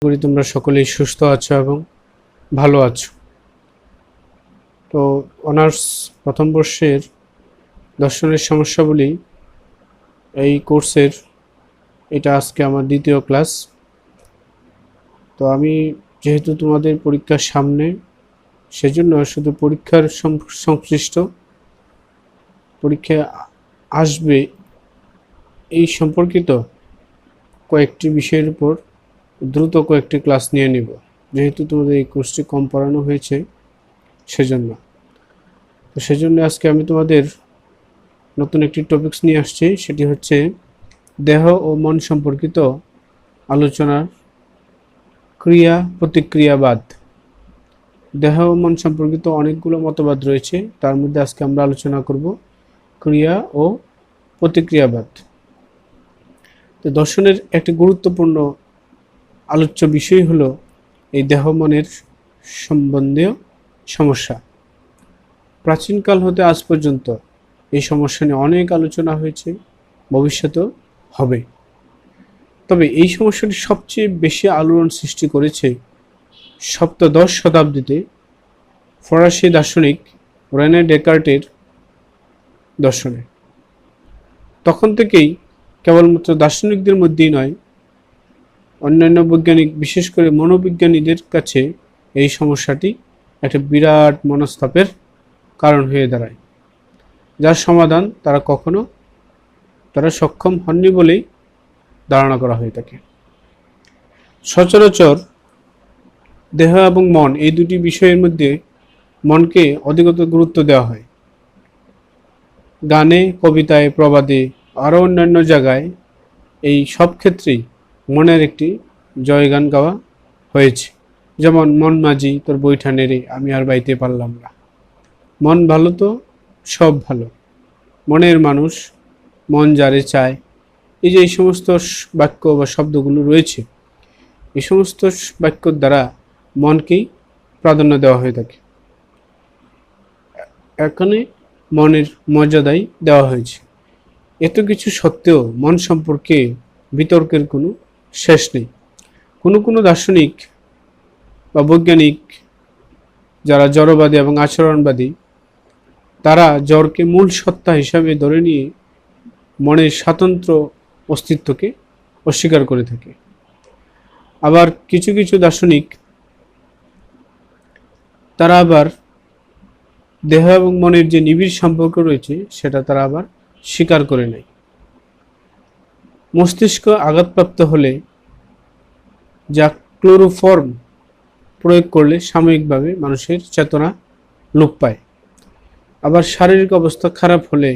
করি তোমরা সকলেই সুস্থ আছো এবং ভালো আছো। তো অনার্স প্রথম বর্ষের দর্শনের সমস্যাবলী এই কোর্সের এটা আজকে আমার দ্বিতীয় ক্লাস। তো আমি যেহেতু তোমাদের পরীক্ষার সামনে, সেজন্য শুধু পরীক্ষার সংশ্লিষ্ট পরীক্ষায় আসবে এই সম্পর্কিত কয়েকটি বিষয়ের উপর দ্রুত কয়েকটি ক্লাস নিয়ে নিব, যেহেতু তোমাদের এই কোর্সটি কম পড়ানো হয়েছে সেজন্য। তো সেজন্য আজকে আমি তোমাদের নতুন একটি টপিকস নিয়ে আসছি, সেটি হচ্ছে দেহ ও মন সম্পর্কিত আলোচনার ক্রিয়া প্রতিক্রিয়াবাদ। দেহ ও মন সম্পর্কিত অনেকগুলো মতবাদ রয়েছে, তার মধ্যে আজকে আমরা আলোচনা করব ক্রিয়া ও প্রতিক্রিয়াবাদ। তো দর্শনের একটি গুরুত্বপূর্ণ আলোচ্য বিষয় হলো এই দেহ মনের সম্বন্ধীয় সমস্যা। প্রাচীনকাল হতে আজ পর্যন্ত এই সমস্যা নিয়ে অনেক আলোচনা হয়েছে, ভবিষ্যতেও হবে। তবে এই সমস্যাটি সবচেয়ে বেশি আলোড়ন সৃষ্টি করেছে সপ্তদশ শতাব্দীতে ফরাসি দার্শনিক রেনে ডেকার্টের দর্শনে। তখন থেকেই কেবলমাত্র দার্শনিকদের মধ্যেই নয়, অন্যান্য বৈজ্ঞানিক, বিশেষ করে মনোবিজ্ঞানীদের কাছে এই সমস্যাটি একটা বিরাট মনস্তাপের কারণ হয়ে দাঁড়ায়, যার সমাধান তারা সক্ষম হননি বলেই ধারণা করা হয়ে থাকে। সচরাচর দেহ এবং মন এই দুটি বিষয়ের মধ্যে মনকে অধিকতর গুরুত্ব দেওয়া হয়। গানে, কবিতায়, প্রবাদে, আরও অন্যান্য জায়গায় এই সব ক্ষেত্রেই মনের একটি জয়গান গাওয়া হয়েছে। যেমন মন মাঝি তোর বৈঠা নেড়ে আমি আর বাইতে পারলাম না, মন ভালো তো সব ভালো, মনের মানুষ মন যারে চায়। এই যে এই সমস্ত বাক্য বা শব্দগুলো রয়েছে, এই সমস্ত বাক্যর দ্বারা মনকেই প্রাধান্য দেওয়া হয়ে থাকে। এখানে মনের মর্যাদাই দেওয়া হয়েছে। এত কিছু সত্ত্বেও মন সম্পর্কে বিতর্কের কোনো শেষ নেই। কোনো দার্শনিক বা বৈজ্ঞানিক যারা জড়বাদী এবং আচরণবাদী, তারা জড়কে মূল সত্তা হিসাবে ধরে নিয়ে মনের স্বাতন্ত্র অস্তিত্বকে অস্বীকার করে থাকে। আবার কিছু দার্শনিক তারা আবার দেহ এবং মনের যে নিবিড় সম্পর্ক রয়েছে সেটা তারা আবার স্বীকার করে নেয়। মস্তিষ্ক আঘাতপ্রাপ্ত হলে যা ক্লোরোফর্ম প্রয়োগ করলে সাময়িকভাবে মানুষের চেতনা লোপ পায়। আবার শারীরিক অবস্থা খারাপ হলে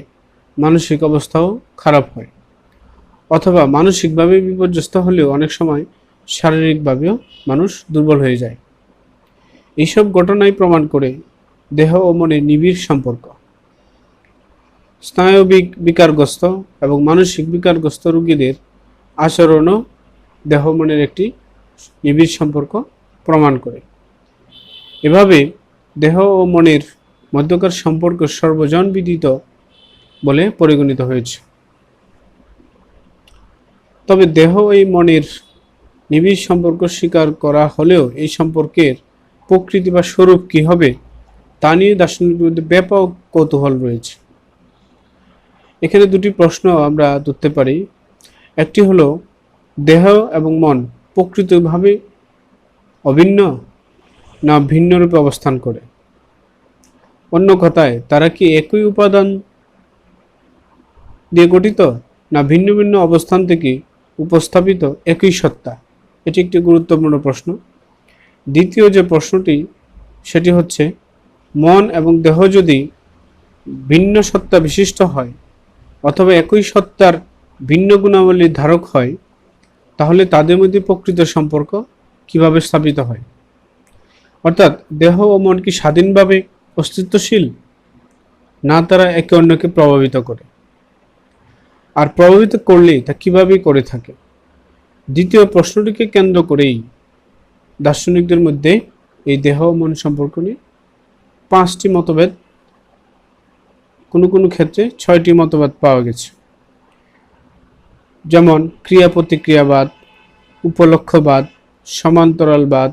মানসিক অবস্থাও খারাপ হয়, অথবা মানসিকভাবে বিপর্যস্ত হলেও অনেক সময় শারীরিকভাবেও মানুষ দুর্বল হয়ে যায়। এইসব ঘটনাই প্রমাণ করে দেহ ও মনের নিবিড় সম্পর্ক। স্নায়বিক বিকারগ্রস্ত এবং মানসিক বিকারগ্রস্ত রোগীদের আচরণও দেহ মনের একটি নিবিড় সম্পর্ক প্রমাণ করে। এভাবে দেহ ও মনের মধ্যকার সম্পর্ক সর্বজনবিদিত বলে পরিগণিত হয়েছে। তবে দেহ এই মনের নিবিড় সম্পর্ক স্বীকার করা হলেও এই সম্পর্কের প্রকৃতি বা স্বরূপ কি হবে তা নিয়ে দার্শনিকদের মধ্যে ব্যাপক কৌতূহল রয়েছে। এখানে দুটি প্রশ্ন আমরা ধরতে পারি। একটি হলো, দেহ এবং মন প্রকৃতভাবে অভিন্ন না ভিন্ন রূপে অবস্থান করে? অন্য কথায়, তারা কি একই উপাদান দিয়ে গঠিত না ভিন্ন ভিন্ন অবস্থান থেকে উপস্থাপিত একই সত্তা? এটি একটি গুরুত্বপূর্ণ প্রশ্ন। দ্বিতীয় যে প্রশ্নটি, সেটি হচ্ছে, মন এবং দেহ যদি ভিন্ন সত্তা বিশিষ্ট হয় অথবা একই সত্তার ভিন্ন গুণাবলীর ধারক হয়, তাহলে তাদের মধ্যে প্রকৃত সম্পর্ক কিভাবে স্থাপিত হয়? অর্থাৎ দেহ ও মন কি স্বাধীনভাবে অস্তিত্বশীল, না তারা একে অন্যকে প্রভাবিত করে? আর প্রভাবিত করলে তা কিভাবে করে থাকে? দ্বিতীয় প্রশ্নটিকে কেন্দ্র করেই দার্শনিকদের মধ্যে এই দেহ ও মন সম্পর্ক নিয়ে 5টি মতভেদ, কোনো ক্ষেত্রে 6টি মতবাদ পাওয়া গেছে। যেমন ক্রিয়া প্রতিক্রিয়াবাদ, উপলক্ষ্যবাদ, সমান্তরালবাদ,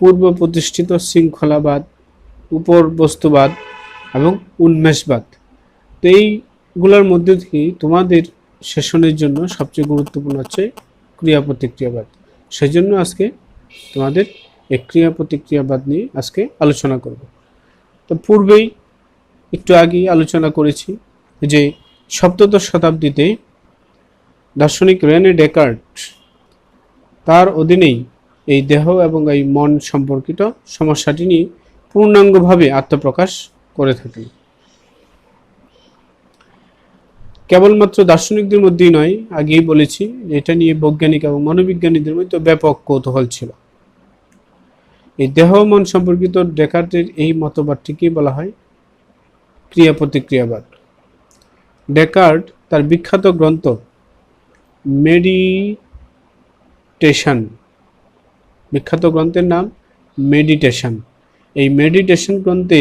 পূর্ব প্রতিষ্ঠিত শৃঙ্খলাবাদ, উপর বস্তুবাদ এবং উন্মেষবাদ। তো এইগুলোর মধ্যে থেকে তোমাদের সেশনের জন্য সবচেয়ে গুরুত্বপূর্ণ হচ্ছে ক্রিয়া প্রতিক্রিয়াবাদ। সেই জন্য আজকে তোমাদের এই ক্রিয়া প্রতিক্রিয়াবাদ নিয়ে আজকে আলোচনা করব। তো পূর্বেই একটু আগেই আলোচনা করেছি যে সপ্তদশ শতাব্দীতে দার্শনিক রেনে ডেকার্ট তার অধীনেই এই দেহ এবং এই মন সম্পর্কিত সমস্যাটি নিয়ে পূর্ণাঙ্গভাবে আত্মপ্রকাশ করে থাকেন। কেবলমাত্র দার্শনিকদের মধ্যেই নয়, আগেই বলেছি এটা নিয়ে বৈজ্ঞানিক এবং মনোবিজ্ঞানীদের মধ্যে ব্যাপক কৌতূহল ছিল। এই দেহ মন সম্পর্কিত ডেকার্টের এই মতবাদটিকে বলা হয় ক্রিয়া প্রতিক্রিয়াবাদ। ডেকার্ট তার বিখ্যাত গ্রন্থ মেডিটেশন, বিখ্যাত গ্রন্থের নাম মেডিটেশন, এই মেডিটেশন গ্রন্থে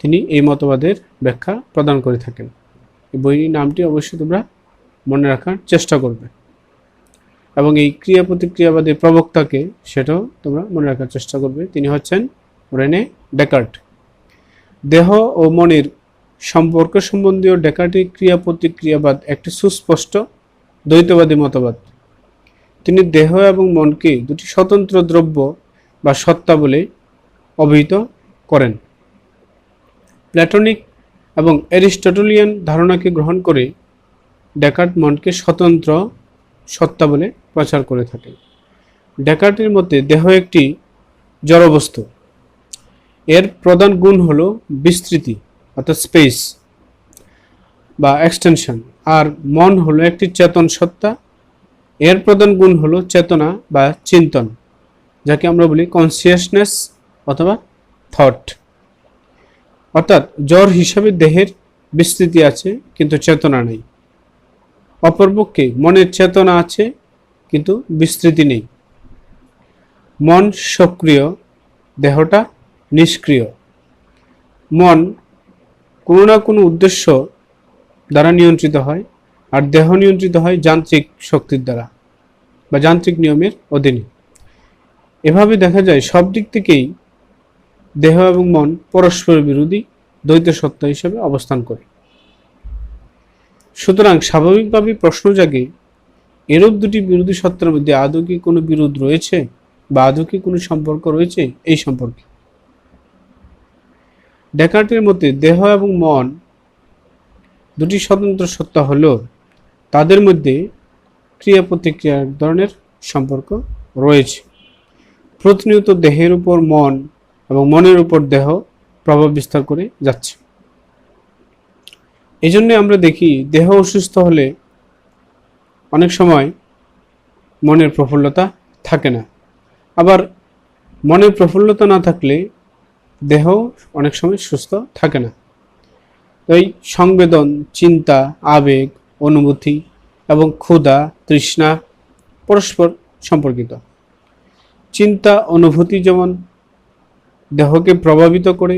তিনি এই মতবাদের ব্যাখ্যা প্রদান করে থাকেন। এই বইটির নামটি অবশ্যই তোমরা মনে রাখার চেষ্টা করবে এবং এই ক্রিয়া প্রতিক্রিয়াবাদের প্রবক্তাকে সেটাও তোমরা মনে রাখার চেষ্টা করবে। তিনি হচ্ছেন রেনে ডেকার্ট। দেহ ও মনের সম্পর্ক সম্বন্ধীয় ডেকার্টের ক্রিয়া প্রতিক্রিয়াবাদ একটি সুস্পষ্ট দ্বৈতবাদী মতবাদ। তিনি দেহ এবং মনকে দুটি স্বতন্ত্র দ্রব্য বা সত্তা বলে অভিহিত করেন। প্ল্যাটনিক এবং অ্যারিস্টটলিয়ান ধারণাকে গ্রহণ করে ডেকার্ট মনকে স্বতন্ত্র সত্তা বলে প্রচার করে থাকেন। ডেকার্টের মতে দেহ একটি জড়বস্তু, এর প্রধান গুণ হলো বিস্তৃতি অর্থাৎ স্পেস বা এক্সটেনশন, আর মন হলো একটি চেতন সত্তা, এর প্রধান গুণ হলো চেতনা বা চিন্তন, যাকে আমরা বলি কনসিয়াসনেস অথবা থট। অর্থাৎ জড় হিসাবে দেহের বিস্তৃতি আছে কিন্তু চেতনা নেই, অপরপক্ষে মনের চেতনা আছে কিন্তু বিস্তৃতি নেই। মন সক্রিয়, দেহটা নিষ্ক্রিয়। মন কোনো না কোনো উদ্দেশ্য দ্বারা নিয়ন্ত্রিত হয়, আর দেহ নিয়ন্ত্রিত হয় যান্ত্রিক শক্তির দ্বারা বা যান্ত্রিক নিয়মের অধীনে। এভাবে দেখা যায় সব দিক থেকেই দেহ এবং মন পরস্পর বিরোধী দ্বৈত সত্তা হিসেবে অবস্থান করে। সুতরাং স্বাভাবিকভাবেই প্রশ্ন জাগে, এরূপ দুটি বিরোধী সত্তার মধ্যে আদৌ কি কোনো বিরোধ রয়েছে বা আদৌ কি কোনো সম্পর্ক রয়েছে? এই সম্পর্কে ডেকার্টের মতে দেহ এবং মন দুটি স্বতন্ত্র সত্তা হলেও তাদের মধ্যে ক্রিয়া প্রতিক্রিয়ার ধরনের সম্পর্ক রয়েছে। প্রতিনিয়ত দেহের উপর মন এবং মনের উপর দেহ প্রভাব বিস্তার করে যাচ্ছে। এই জন্য আমরা দেখি দেহ অসুস্থ হলে অনেক সময় মনের প্রফুল্লতা থাকে না, আবার মনের প্রফুল্লতা না থাকলে দেহ অনেক সময় সুস্থ থাকে না। এই সংবেদন, চিন্তা, আবেগ, অনুভূতি এবং ক্ষুধা, তৃষ্ণা পরস্পর সম্পর্কিত। চিন্তা, অনুভূতি যেমন দেহকে প্রভাবিত করে,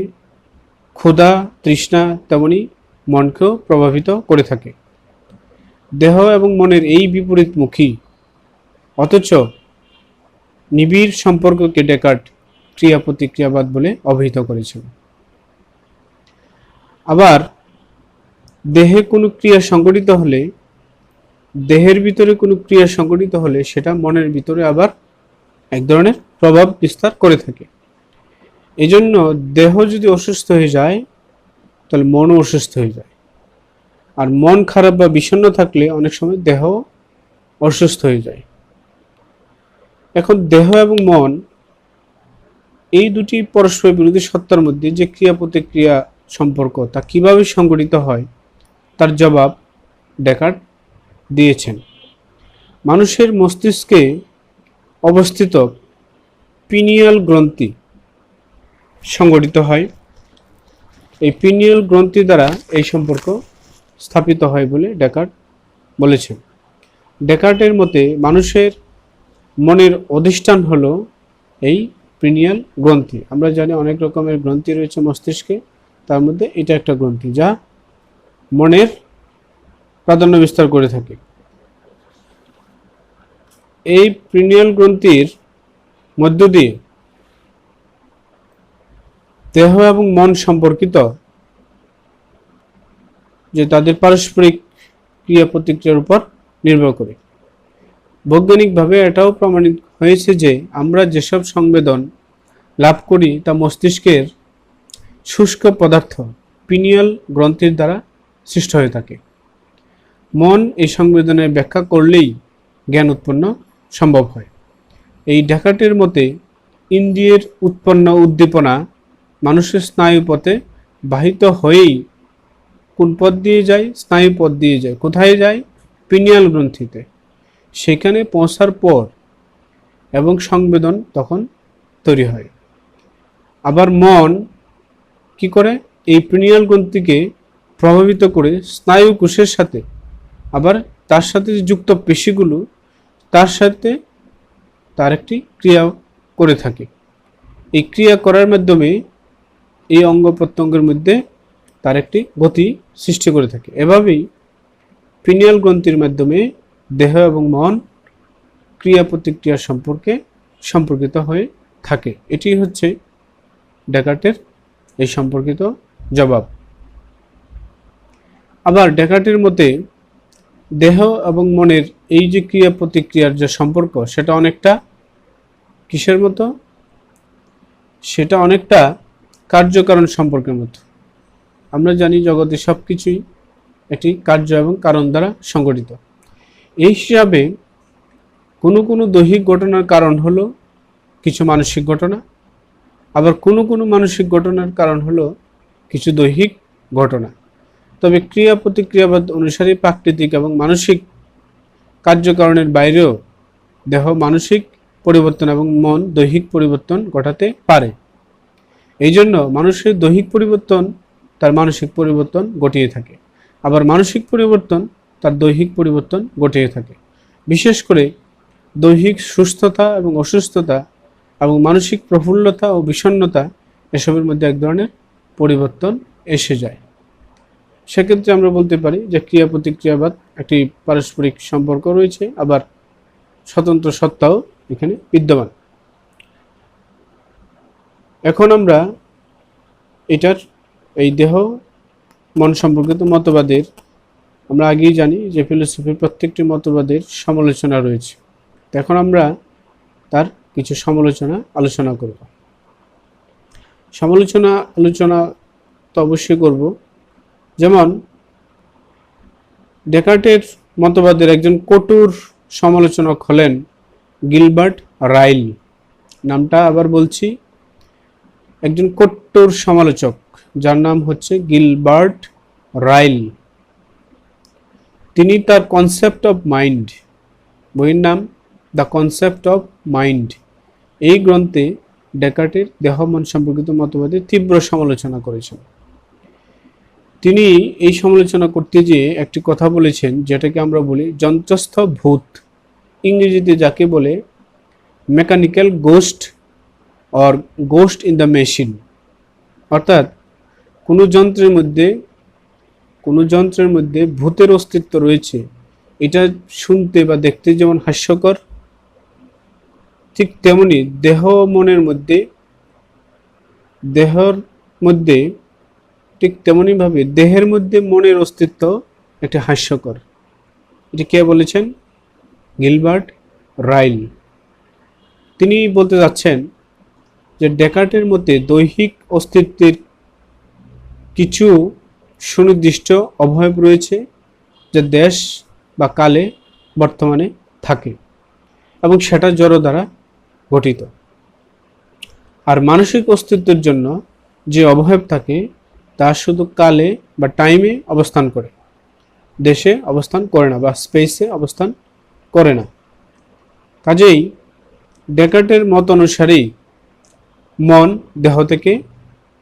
ক্ষুধা, তৃষ্ণা তেমনি মনকেও প্রভাবিত করে থাকে। দেহ এবং মনের এই বিপরীতমুখী অথচ নিবিড় সম্পর্ককে ডেকার্ট ক্রিয়া প্রতিক্রিয়াবাদ বলে অভিহিত করেছেন। আবার দেহে কোনো ক্রিয়া সংঘটিত হলে, দেহের ভিতরে কোনো ক্রিয়া সংঘটিত হলে সেটা মনের ভিতরে আবার এক ধরনের প্রভাব বিস্তার করে থাকে। এই জন্য দেহ যদি অসুস্থ হয়ে যায় তাহলে মনও অসুস্থ হয়ে যায়, আর মন খারাপ বা বিষণ্ণ থাকলে অনেক সময় দেহ অসুস্থ হয়ে যায়। এখন দেহ এবং মন এই দুটি পরস্পর বিরোধী সত্তার মধ্যে যে ক্রিয়া প্রতিক্রিয়া সম্পর্ক তা কিভাবে সংঘটিত হয় তার জবাব ডেকার্ট দিয়েছেন। মানুষের মস্তিষ্কে অবস্থিত পিনিয়াল গ্রন্থি সংঘটিত হয়। এই পিনিয়াল গ্রন্থি দ্বারা এই সম্পর্ক স্থাপিত হয় বলে ডেকার্ট বলেছেন। ডেকার্টের মতে মানুষের মনের অধিষ্ঠান হলো এই পিনিয়াল গ্রন্থি। আমরা জানি অনেক রকমের গ্রন্থি রয়েছে মস্তিষ্কে, তার মধ্যে এটা একটা গ্রন্থি যা মনের প্রাধান্য বিস্তার করে থাকে। এই পিনিয়াল গ্রন্থির মধ্য দিয়ে দেহ এবং মন সম্পর্কিত যে তাদের পারস্পরিক ক্রিয়া প্রতিক্রিয়ার উপর নির্ভর করে। বৈজ্ঞানিকভাবে এটাও প্রমাণিত হয়েছে যে আমরা যেসব সংবেদন লাভ করি তা মস্তিষ্কের শুষ্ক পদার্থ পিনিয়াল গ্রন্থির দ্বারা সৃষ্ট হয়ে থাকে। মন এই সংবেদনের ব্যাখ্যা করলেই জ্ঞান উৎপন্ন সম্ভব হয়। এই ডেকার্টের মতে ইন্দ্রিয়ের উৎপন্ন উদ্দীপনা মানুষের স্নায়ুপথে বাহিত হয়েই কোন পথ দিয়ে যায়? স্নায়ু পথ দিয়ে যায়। কোথায় যায়? পিনিয়াল গ্রন্থিতে। সেখানে পৌঁছার পর এবং সংবেদন তখন তৈরি হয়। আবার মন কি করে? এই পিনিয়াল গ্রন্থিকে প্রভাবিত করে স্নায়ু কোষের সাথে, আবার তার সাথে যুক্ত পেশিগুলো তার সাথে তার একটি ক্রিয়া করে থাকে। এই ক্রিয়া করার মাধ্যমে এই অঙ্গ প্রত্যঙ্গের মধ্যে তার একটি গতি সৃষ্টি করে থাকে। এভাবেই পিনিয়াল গ্রন্থির মাধ্যমে দেহ এবং মন ক্রিয়া প্রতিক্রিয়া সম্পর্কিত হয়ে থাকে। এটি হচ্ছে ডেকার্টের এই সম্পর্কিত জবাব। আবার ডেকার্টের মতে দেহ এবং মনের এই যে ক্রিয়া প্রতিক্রিয়ার যে সম্পর্ক, সেটা অনেকটা কিসের মতো? সেটা অনেকটা কার্যকারণ সম্পর্কের মতো। আমরা জানি জগতে সব কিছুই একটি কার্য এবং কারণ দ্বারা সংগঠিত। এই হিসাবে কোনো কোনো দৈহিক ঘটনার কারণ হলো কিছু মানসিক ঘটনা, আবার কোনো কোনো মানসিক ঘটনার কারণ হলো কিছু দৈহিক ঘটনা। তবে ক্রিয়া প্রতিক্রিয়াবাদ অনুসারে প্রাকৃতিক এবং মানসিক কার্যকারণের বাইরেও দেহ মানসিক পরিবর্তন এবং মন দৈহিক পরিবর্তন ঘটাতে পারে। এই জন্য মানুষের দৈহিক পরিবর্তন তার মানসিক পরিবর্তন ঘটিয়ে থাকে, আবার মানসিক পরিবর্তন তার দৈহিক পরিবর্তন ঘটিয়ে থাকে। বিশেষ করে দৈহিক সুস্থতা এবং অসুস্থতা এবং মানসিক প্রফুল্লতা ও বিষণ্ণতা এসবের মধ্যে এক ধরনের পরিবর্তন এসে যায়। সেক্ষেত্রে আমরা বলতে পারি যে ক্রিয়া প্রতিক্রিয়াবাদ একটি পারস্পরিক সম্পর্ক রয়েছে, আবার স্বতন্ত্র সত্তাও এখানে বিদ্যমান। এখন আমরা এটার এই দেহ মন সম্পর্কিত মতবাদের, আমরা আগেই জানি যে ফিলোসফির প্রত্যেকটি মতবাদের সমালোচনা রয়েছে। এখন আমরা তার কিছু আলোচনা করব। আলোচনা তো অবশ্যই করব। যেমন ডেকার্টের মতবাদের একজন কঠোর সমালোচক হলেন গিলবার্ট রাইল। নামটা আবার বলছি, একজন কঠোর সমালোচক যার নাম হচ্ছে গিলবার্ট রাইল। তিনি তার কনসেপ্ট অফ মাইন্ড, বইয়ের নাম দ্য কনসেপ্ট অফ মাইন্ড, এই গ্রন্থে ডেকার্টের দেহ মন সম্পর্কিত মতবাদের তীব্র সমালোচনা করেছেন। তিনি এই সমালোচনা করতে গিয়ে একটি কথা বলেছেন যেটাকে আমরা বলি যন্ত্রস্থ ভূত, ইংরেজিতে যাকে বলে mechanical ghost or ghost in the machine. অর্থাৎ কোনো যন্ত্রের মধ্যে ভূতের অস্তিত্ব রয়েছে। এটা শুনতে বা দেখতে যেমন হাস্যকর, ঠিক তেমনি দেহের মধ্যে মনের অস্তিত্ব একটি হাস্যকর। এটি কে বলেছেন? Gilbert Ryle. তিনি বলতে যাচ্ছেন যে ডেকার্টের মধ্যে দৈহিক অস্তিত্বের কিছু সুনির্দিষ্ট অবয়ব রয়েছে যা দেশ বা কালে বর্তমানে থাকে এবং সেটা জড় দ্বারা গঠিত। আর মানসিক অস্তিত্বের জন্য যে অবয়ব থাকে তা শুধু কালে বা টাইমে অবস্থান করে, দেশে অবস্থান করে না বা স্পেসে অবস্থান করে না। কাজেই ডেকার্টের মত অনুসারেই মন দেহ থেকে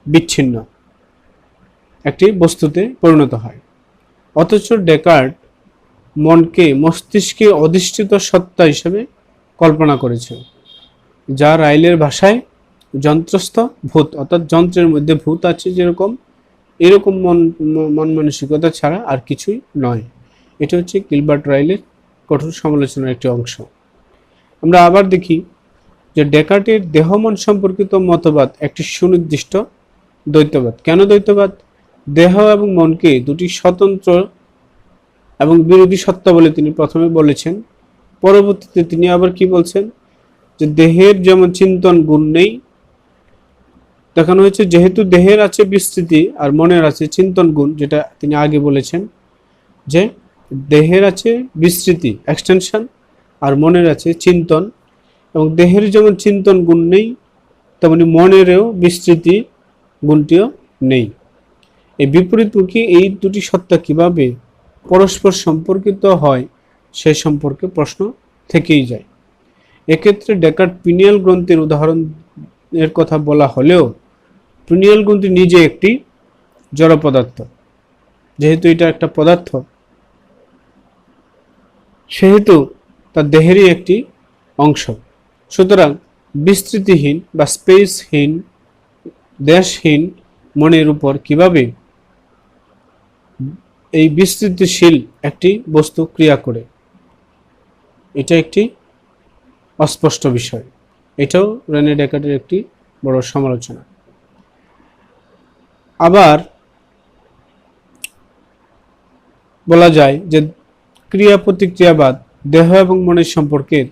বিচ্ছিন্ন একটি বস্তুতে পরিণত হয়। অথচ ডেকার্ট মনকে মস্তিষ্কে অধিষ্ঠিত সত্তা হিসেবে কল্পনা করেছেন, যা রাইলের ভাষায় যন্ত্রস্থ ভূত, অর্থাৎ যন্ত্রের মধ্যে ভূত আছে যেরকম, এরকম মন মানসিকতা ছাড়া আর কিছুই নয়। এটা হচ্ছে গিলবার্ট রাইলের কঠোর সমালোচনার একটি অংশ। আমরা আবার দেখি যে ডেকার্টের দেহ মন সম্পর্কিত মতবাদ একটি সুনির্দিষ্ট দ্বৈতবাদ। কেন দ্বৈতবাদ? দেহ এবং মনকে দুটি স্বতন্ত্র এবং বিরোধী সত্তা বলে তিনি প্রথমে বলেছেন। পরবর্তীতে তিনি আবার কি বলছেন, যে দেহের যেমন চিন্তন গুণ নেই, দেখানো হয়েছে যেহেতু দেহের আছে বিস্তৃতি আর মনের আছে চিন্তন গুণ, যেটা তিনি আগে বলেছেন যে দেহের আছে বিস্তৃতি এক্সটেনশন আর মনের আছে চিন্তন, এবং দেহের যেমন চিন্তন গুণ নেই তেমনি মনেরও বিস্তৃতি গুণটিও নেই। এই বিপরীতমুখী এই দুটি সত্তা কিভাবে পরস্পর সম্পর্কিত হয় সে সম্পর্কে প্রশ্ন থেকেই যায়। এক্ষেত্রে ডেকার্ট পিনিয়াল গ্রন্থির উদাহরণের কথা বলা হলেও পিনিয়াল গ্রন্থি নিজে একটি জড় পদার্থ। যেহেতু এটা একটা পদার্থ, সেহেতু তার দেহেরই একটি অংশ। সুতরাং বিস্তৃতিহীন বা স্পেসহীন দেশহীন মনের উপর কিভাবে এই বিস্তৃতিশীল একটি বস্তু ক্রিয়া করে, এটা একটি অস্পষ্ট বিষয়। এটাও রেনে ডেকার্টের একটি বড় সমালোচনা। আবার বলা যায় যে ক্রিয়া প্রতিক্রিয়াবাদ দেহ এবং মনের সম্পর্কের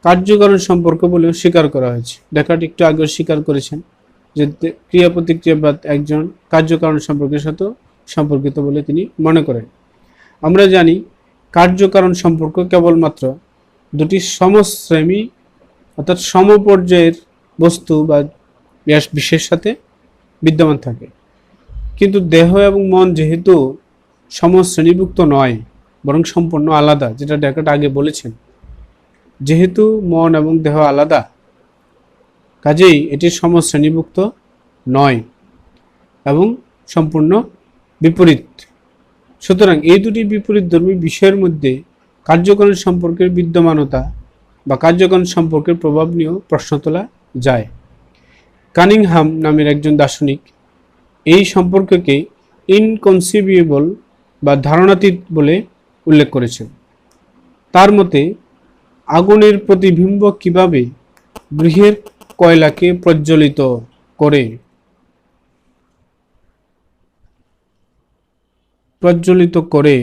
কার্যকারণ সম্পর্ক বলেও স্বীকার করা হয়েছে। ডেকার্ট একটু আগে স্বীকার করেছেন যে ক্রিয়া প্রতিক্রিয়াবাদ একজন কার্যকারণ সম্পর্কের সাথে সম্পর্কিত বলে তিনি মনে করেন। আমরা জানি কার্যকারণ সম্পর্ক কেবলমাত্র দুটি সমশ্রেণী অর্থাৎ সমপর্যায়ের বস্তু বা বিশেষের সাথে বিদ্যমান থাকে, কিন্তু দেহ এবং মন যেহেতু সমশ্রেণীভুক্ত নয় বরং সম্পূর্ণ আলাদা, যেটা ডেকার্ট আগে বলেছেন, যেহেতু মন এবং দেহ আলাদা কাজেই এটি সমশ্রেণীভুক্ত নয় এবং সম্পূর্ণ বিপরীত। সুতরাং এই দুটি বিপরীতধর্মী বিষয়ের মধ্যে কার্যকারণ সম্পর্কের বিদ্যমানতা বা কার্যকারণ সম্পর্কের প্রভাব নিয়েও প্রশ্ন তোলা যায়। কানিংহাম নামের একজন দার্শনিক এই সম্পর্ককে ইনকনসিভিয়েবল বা ধারণাতীত বলে উল্লেখ করেছেন। তার মতে আগুনের প্রতিবিম্ব কিভাবে গৃহের কয়লাকে প্রজ্বলিত করে